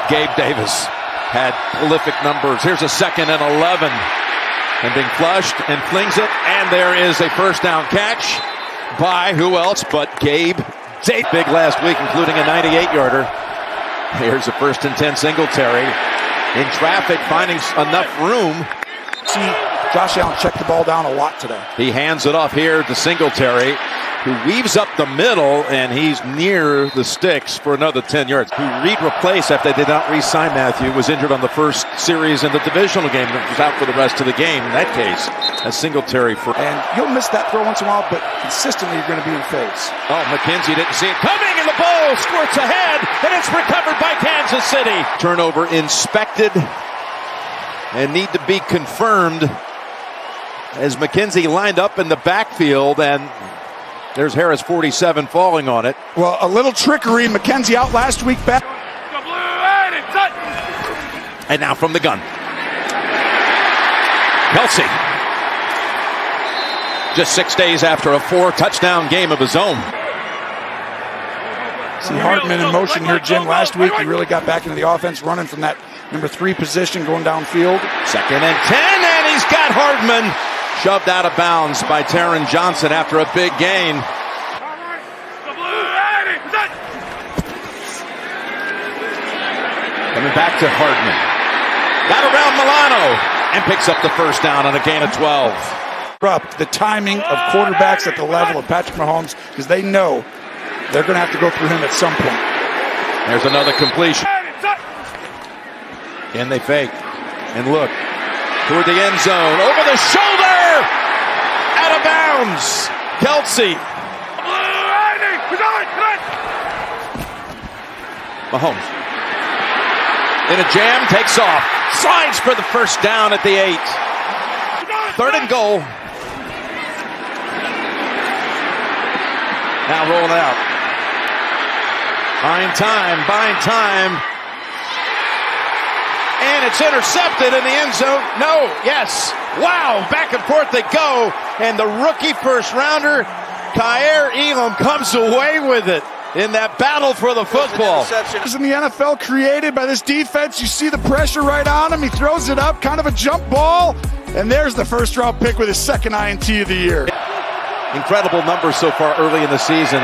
Gabe Davis had prolific numbers. Here's a 2nd and 11. And being flushed and flings it. And there is a first down catch by who else but Gabe Davis. Big last week, including a 98-yarder. Here's a 1st and 10 Singletary. In traffic, finding enough room. See, Josh Allen checked the ball down a lot today. He hands it off here to Singletary, who weaves up the middle, and he's near the sticks for another 10 yards. Who Reed replaced after they did not re-sign Matthew, was injured on the first series in the divisional game and was out for the rest of the game. In that case, a Singletary for... And you'll miss that throw once in a while, but consistently you're going to be in phase. Oh, McKenzie didn't see it coming, and the ball squirts ahead, and it's recovered by Kansas City. Turnover inspected and need to be confirmed as McKenzie lined up in the backfield, and there's Harris 47 falling on it. Well, a little trickery. McKenzie out last week back. And now from the gun. Kelsey. Just 6 days after a 4-touchdown game of his own. See Hartman in motion here, Jim. Last week he really got back into the offense, running from that number 3 position, going downfield. 2nd and 10, and he's got Hartman shoved out of bounds by Taron Johnson after a big gain. Coming back to Hartman. Got around Milano and picks up the first down on a gain of 12. The timing of quarterbacks at the level of Patrick Mahomes, because they know they're going to have to go through him at some point. There's another completion. And they fake. And look. Toward the end zone. Over the shoulder! Out of bounds. Kelsey. Mahomes. In a jam, takes off. Slides for the first down at the 8. 3rd and goal. Now rolling out. Buying time. And it's intercepted in the end zone. No, yes. Wow, back and forth they go. And the rookie first rounder, Kaiir Elam, comes away with it in that battle for the football. In the NFL, created by this defense. You see the pressure right on him. He throws it up, kind of a jump ball. And there's the first round pick with his 2nd INT of the year. Incredible numbers so far early in the season.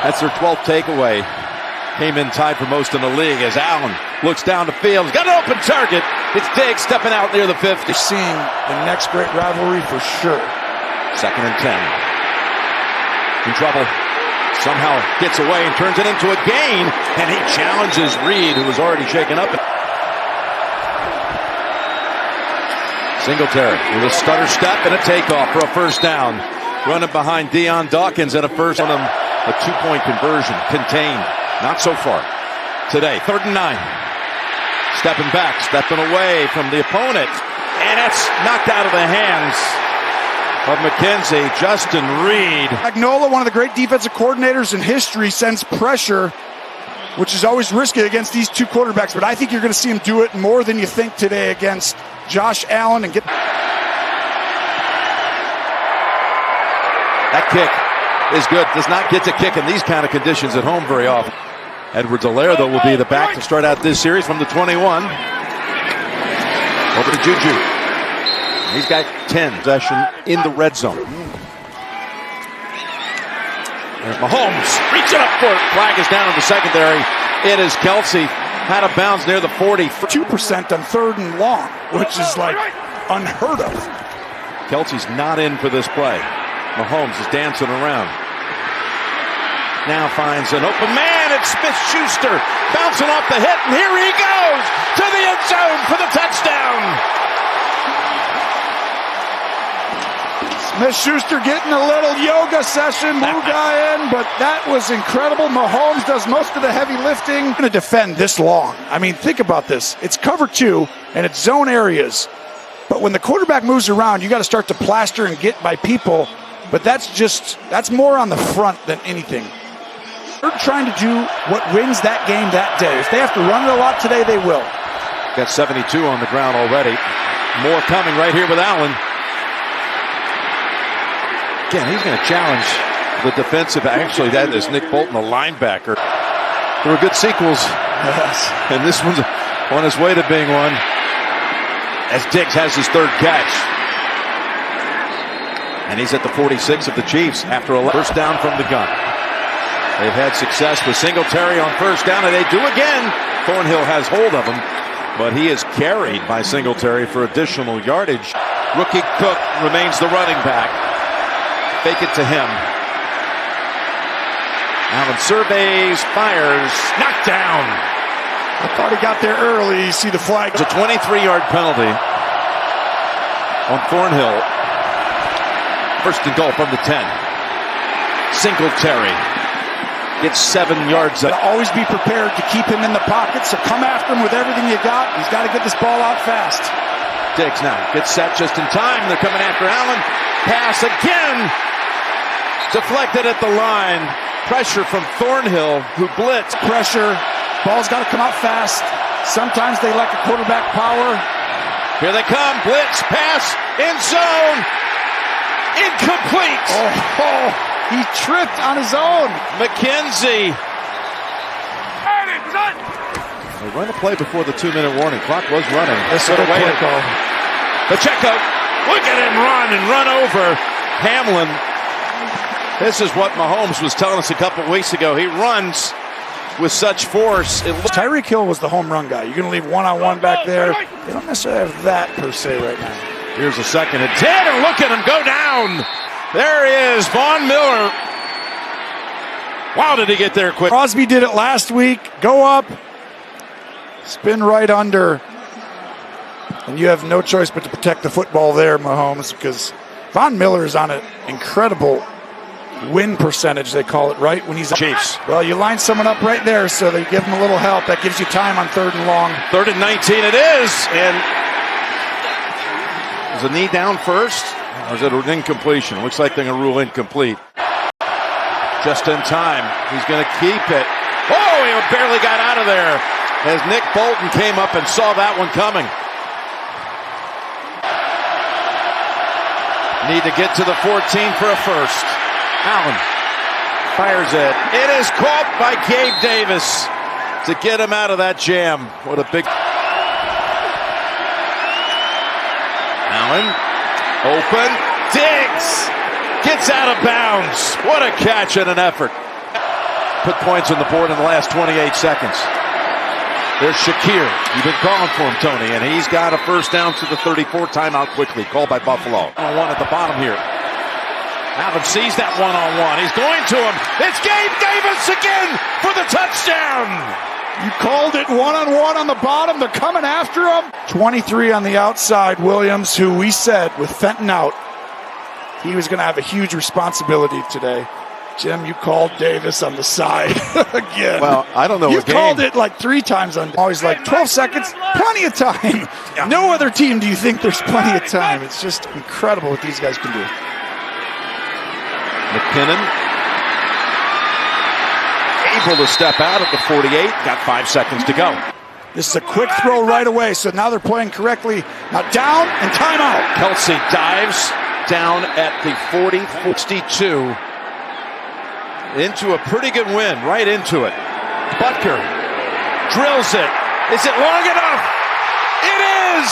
That's their 12th takeaway. Came in tied for most in the league as Allen looks down the field. He's got an open target. It's Diggs stepping out near the 50. You're seeing the next great rivalry for sure. 2nd and 10. In trouble. Somehow gets away and turns it into a gain. And he challenges Reed, who was already shaken up. Singletary with a stutter step and a takeoff for a first down. Running behind Deion Dawkins and a first on him. A 2-point conversion contained. Not so far today. 3rd and 9. Stepping back, stepping away from the opponent. And it's knocked out of the hands of McKenzie. Justin Reed. Agnola, one of the great defensive coordinators in history, sends pressure, which is always risky against these 2 quarterbacks. But I think you're going to see him do it more than you think today against Josh Allen. And that kick is good. Does not get to kick in these kind of conditions at home very often. Edwards-Helaire, though, will be the back to start out this series from the 21. Over to Juju. He's got 10 possession in the red zone. There's Mahomes reaching up for it. Flag is down in the secondary. It is Kelsey out of bounds near the 40. 2% on 3rd and long, which is like unheard of. Kelsey's not in for this play. Mahomes is dancing around. Now finds an open man. It's Smith-Schuster bouncing off the hit, and here he goes to the end zone for the touchdown. Smith-Schuster getting a little yoga session, move guy in, but that was incredible. Mahomes does most of the heavy lifting. Going to defend this long. I mean, think about this. It's cover 2, and it's zone areas. But when the quarterback moves around, you got to start to plaster and get by people. But that's more on the front than anything. They're trying to do what wins that game that day. If they have to run it a lot today, they will. Got 72 on the ground already. More coming right here with Allen. Again, he's going to challenge the defensive. Actually, that is Nick Bolton, the linebacker. There were good sequels. Yes. And this one's on his way to being one, as Diggs has his third catch. And he's at the 46 of the Chiefs after a first down from the gun. They've had success with Singletary on first down, and they do again. Thornhill has hold of him, but he is carried by Singletary for additional yardage. Rookie Cook remains the running back. Fake it to him. Allen surveys, fires, knocked down. I thought he got there early. You see the flag. It's a 23-yard penalty on Thornhill. First and goal from the 10. Singletary gets 7 yards. Always be prepared to keep him in the pocket, so come after him with everything you got. He's got to get this ball out fast. Diggs now gets set just in time. They're coming after Allen. Pass again. Deflected at the line. Pressure from Thornhill, who blitzed. Pressure. Ball's got to come out fast. Sometimes they lack a quarterback power. Here they come. Blitz. Pass. End zone. Incomplete. Oh, he tripped on his own. McKenzie. They run a play before the 2-minute warning. Clock was running. This is a play call. Pacheco. Look at him run over Hamlin. This is what Mahomes was telling us a couple weeks ago. He runs with such force. Tyreek Hill was the home run guy. You're going to leave one-on-one back there. They don't necessarily have that per se right now. Here's a 2nd and 10, and look at him go down. There is Von Miller. Wow, did he get there quick. Crosby did it last week. Go up, spin right under, and you have no choice but to protect the football there, Mahomes, because Von Miller is on an incredible win percentage, they call it, right? When he's Chiefs. Well, you line someone up right there, so they give him a little help. That gives you time on 3rd and long. 3rd and 19 it is, and is a knee down first, or is it an incompletion? Looks like they're going to rule incomplete. Just in time. He's going to keep it. Oh, he barely got out of there as Nick Bolton came up and saw that one coming. Need to get to the 14 for a first. Allen fires it. It is caught by Gabe Davis to get him out of that jam. What a big... Allen, open, Diggs gets out of bounds. What a catch and an effort. Put points on the board in the last 28 seconds. There's Shakir. You've been calling for him, Tony, and he's got a first down to the 34. Timeout quickly, called by Buffalo. One at the bottom here. Allen sees that one-on-one. He's going to him. It's Gabe Davis again for the touchdown. You called it one-on-one on the bottom. They're coming after him. 23 on the outside, Williams, who we said with Fenton out, he was going to have a huge responsibility today. Jim, you called Davis on the side again. Well, I don't know. You called it like 3 times on. Always like 12 seconds, plenty of time. Yeah. No other team do you think there's plenty of time. It's just incredible what these guys can do. McKinnon able to step out at the 48. Got 5 seconds to go. This is a quick throw right away, so now they're playing correctly. Now down and timeout. Kelsey dives down at the 40-62 into a pretty good win, right into it. Butker drills it. Is it long enough? It is!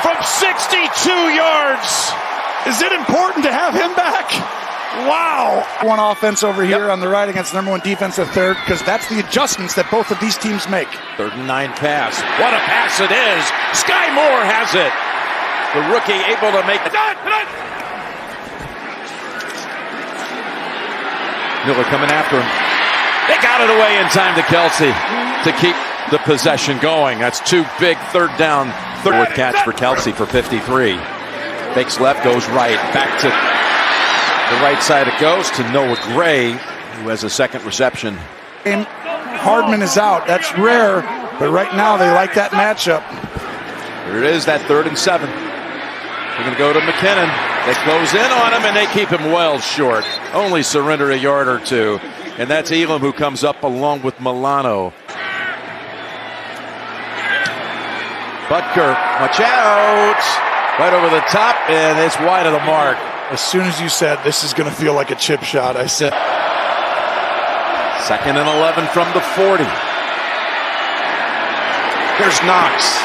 From 62 yards. Is it important to have him back? Wow. One offense over here on the right against the number 1 defense at 3rd, because that's the adjustments that both of these teams make. 3rd and 9 pass. What a pass it is. Sky Moore has it. The rookie able to make it. Miller coming after him. They got it away in time to Kelsey to keep the possession going. That's 2 big 3rd down. 4th catch for Kelsey for 53. Fakes left, goes right. Back to the right side it goes to Noah Gray, who has a 2nd reception. Hardman is out. That's rare, but right now they like that matchup. Here it is, that 3rd and 7. They're going to go to McKinnon. They close in on him, and they keep him well short. Only surrender a yard or 2. And that's Elam who comes up along with Milano. Butker, watch out! Right over the top, and it's wide of the mark. As soon as you said this is going to feel like a chip shot, I said 2nd and 11 from the 40. Here's Knox,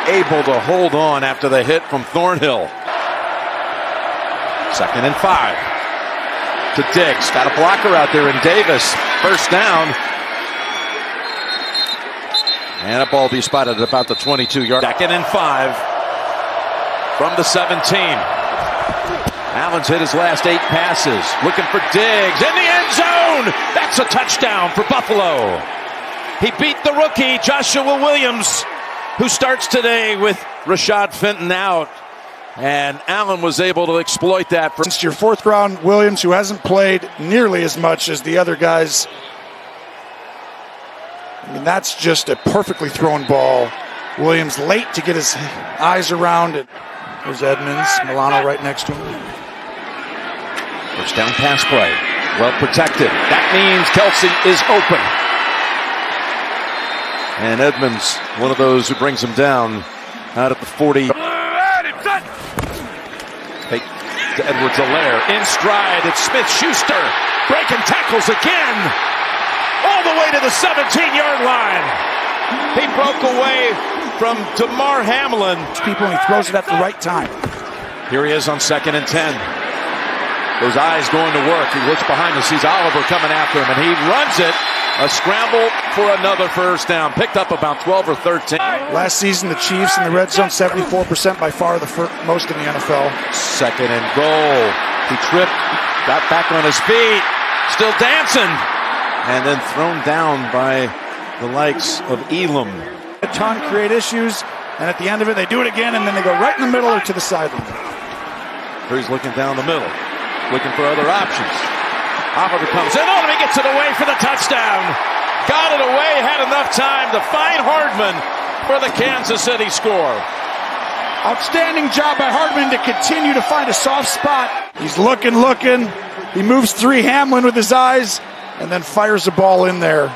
able to hold on after the hit from Thornhill. 2nd and 5 to Diggs. Got a blocker out there in Davis. First down. And a ball be spotted at about the 22-yard. 2nd and 5 from the 17. Allen's hit his last 8 passes. Looking for Diggs in the end zone. That's a touchdown for Buffalo. He beat the rookie, Joshua Williams, who starts today with Rashad Fenton out. And Allen was able to exploit that. Since your 4th round Williams, who hasn't played nearly as much as the other guys. I mean, that's just a perfectly thrown ball. Williams late to get his eyes around it. There's Edmonds, Milano right next to him. First down pass play. Well protected. That means Kelsey is open. And Edmonds, one of those who brings him down out at the 40. Fake to Edwards-Helaire. In stride, it's Smith-Schuster. Breaking tackles again. All the way to the 17-yard line. He broke away from DeMar Hamlin. People, he throws it at the right time. Here he is on 2nd and 10. Those eyes going to work. He looks behind him, sees Oliver coming after him, and he runs it. A scramble for another first down. Picked up about 12 or 13. Last season, the Chiefs in the red zone, 74%, by far the most in the NFL. 2nd and goal. He tripped, got back on his feet, still dancing, and then thrown down by the likes of Elam. A ton create issues, and at the end of it, they do it again, and then they go right in the middle or to the sideline. He's looking down the middle, looking for other options. Oliver comes in, and he gets it away for the touchdown. Got it away, had enough time to find Hardman for the Kansas City score. Outstanding job by Hardman to continue to find a soft spot. He's looking. He moves 3 Hamlin with his eyes, and then fires the ball in there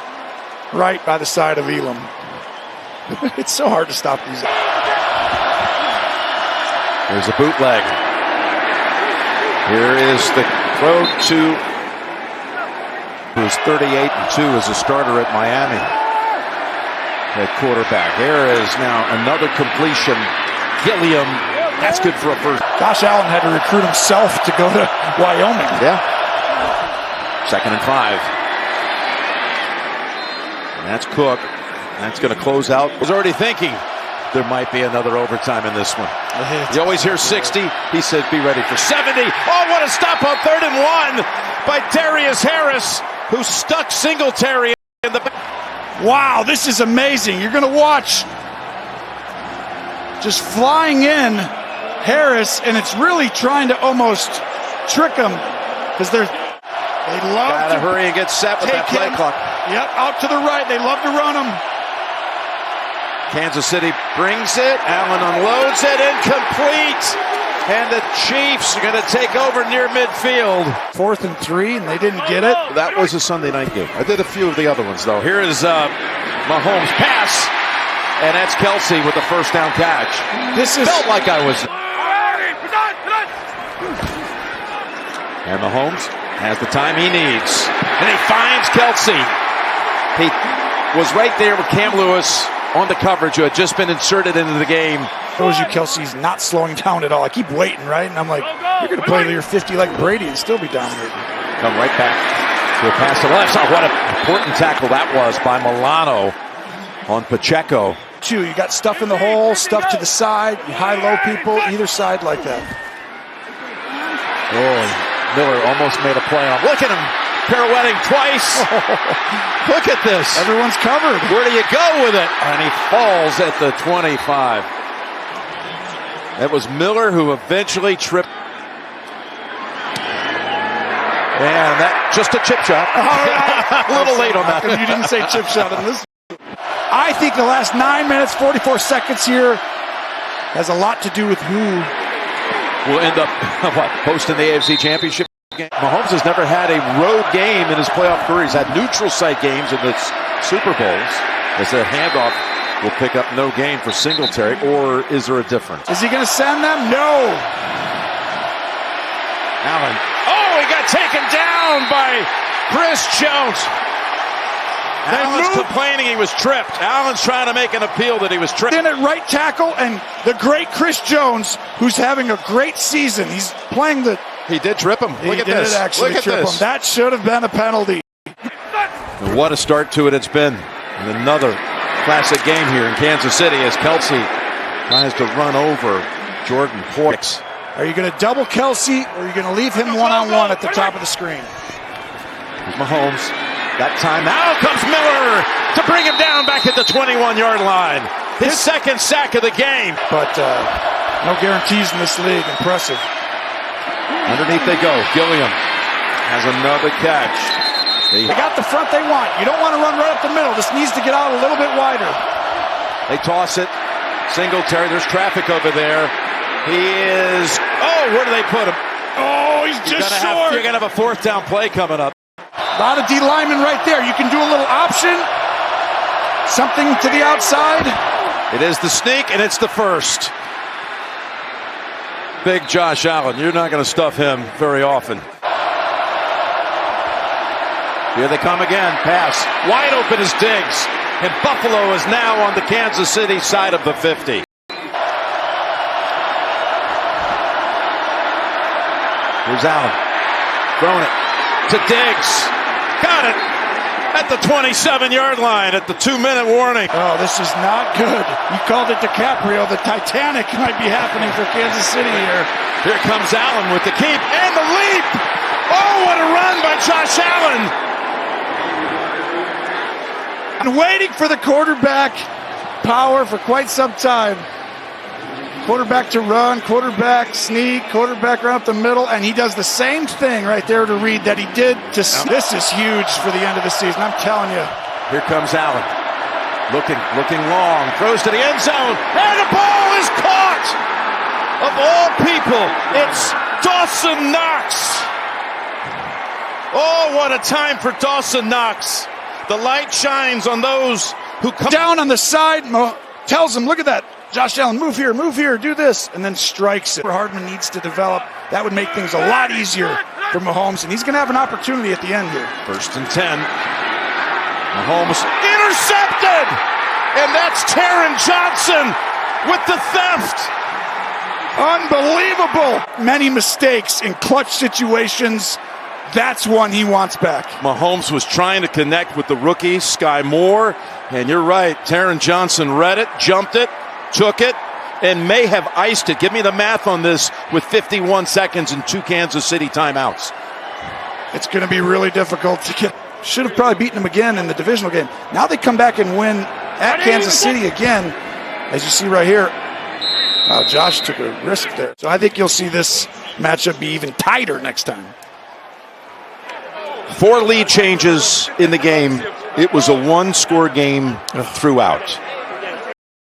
right by the side of Elam. It's so hard to stop these. There's a bootleg. Here is the throw to who's 38-2 as a starter at Miami at quarterback. There is now another completion. Gilliam, that's good for a first. Josh Allen had to recruit himself to go to Wyoming. Yeah. 2nd and 5. And that's Cook. That's going to close out. Was already thinking there might be another overtime in this one. You always hear 60. He said, be ready for 70. Oh, what a stop on 3rd and 1 by Darius Harris, who stuck Singletary in the back. Wow, this is amazing. You're going to watch just flying in Harris, and it's really trying to almost trick him because they love to hurry and get set with that play clock. Yep, out to the right. They love to run him. Kansas City brings it. Allen unloads it. Incomplete. And the Chiefs are going to take over near midfield. 4th and 3, and they didn't get it. That was a Sunday night game. I did a few of the other ones, though. Here is Mahomes' pass. And that's Kelsey with the first down catch. This is felt like I was. And Mahomes has the time he needs. And he finds Kelsey. He was right there with Cam Lewis on the coverage, who had just been inserted into the game. Shows you Kelsey's not slowing down at all. I keep waiting, right? And I'm like, you're going to play till you're 50 like Brady and still be dominating. Come right back to a pass to the left. Oh, what an important tackle that was by Milano on Pacheco. You got stuff in the hole, stuff to the side, high-low people, either side like that. Oh, Miller almost made a play on. Look at him pirouetting twice. Look at this. Everyone's covered. Where do you go with it? And he falls at the 25. That was Miller who eventually tripped. And that just a chip shot. A little late on that. You didn't say chip shot in this. I think the last 9 minutes, 44 seconds here has a lot to do with who will end up hosting the AFC Championship game. Mahomes has never had a road game in his playoff career. He's had neutral site games in the Super Bowls. As that handoff will pick up no gain for Singletary, or is there a difference? Is he going to send them? No. Allen. Oh, he got taken down by Chris Jones. Allen's complaining he was tripped. Allen's trying to make an appeal that he was tripped. In at right tackle, and the great Chris Jones, who's having a great season. He's playing the... He did trip him. Look at this. Actually Look at trip this. him. That should have been a penalty. And what a start to it it's been. And another classic game here in Kansas City as Kelsey tries to run over Jordan Poix. Are you going to double Kelsey, or are you going to leave him one-on-one at the top of the screen? Here's Mahomes. Got time. Now comes Miller to bring him down back at the 21-yard line. His second sack of the game. But no guarantees in this league. Impressive. Underneath they go. Gilliam has another catch. They got the front they want. You don't want to run right up the middle. This needs to get out a little bit wider. They toss it. Singletary. There's traffic over there. He is... Oh, where do they put him? Oh, he's just short. You're going to have a fourth down play coming up. A lot of D linemen right there. You can do a little option. Something to the outside. It is the sneak, and it's the first. Big Josh Allen. You're not going to stuff him very often. Here they come again. Pass. Wide open is Diggs. And Buffalo is now on the Kansas City side of the 50. Here's Allen. Throwing it to Diggs. Got it at the 27-yard line at the 2-minute warning. Oh, this is not good. You called it DiCaprio. The Titanic might be happening for Kansas City here. Here comes Allen with the keep and the leap. Oh, what a run by Josh Allen. And waiting for the quarterback power for quite some time. Quarterback to run, quarterback sneak, quarterback run up the middle, and he does the same thing right there to Reed that he did to... This is huge for the end of the season, I'm telling you. Here comes Allen. Looking long, throws to the end zone, and the ball is caught! Of all people, it's Dawson Knox. Oh, what a time for Dawson Knox. The light shines on those who come... Down on the side, tells him, look at that. Josh Allen, move here, do this, and then strikes it. Hardman needs to develop. That would make things a lot easier for Mahomes, and he's going to have an opportunity at the end here. 1st and 10. Mahomes intercepted! And that's Taron Johnson with the theft. Unbelievable. Many mistakes in clutch situations. That's one he wants back. Mahomes was trying to connect with the rookie, Sky Moore, and you're right, Taron Johnson read it, jumped it, took it, and may have iced it. Give me the math on this with 51 seconds and 2 Kansas City timeouts. It's going to be really difficult to get. Should have probably beaten them again in the divisional game. Now they come back and win at Kansas City again, as you see right here. Oh, Josh took a risk there. So I think you'll see this matchup be even tighter next time. 4 lead changes in the game. It was a 1-score game throughout.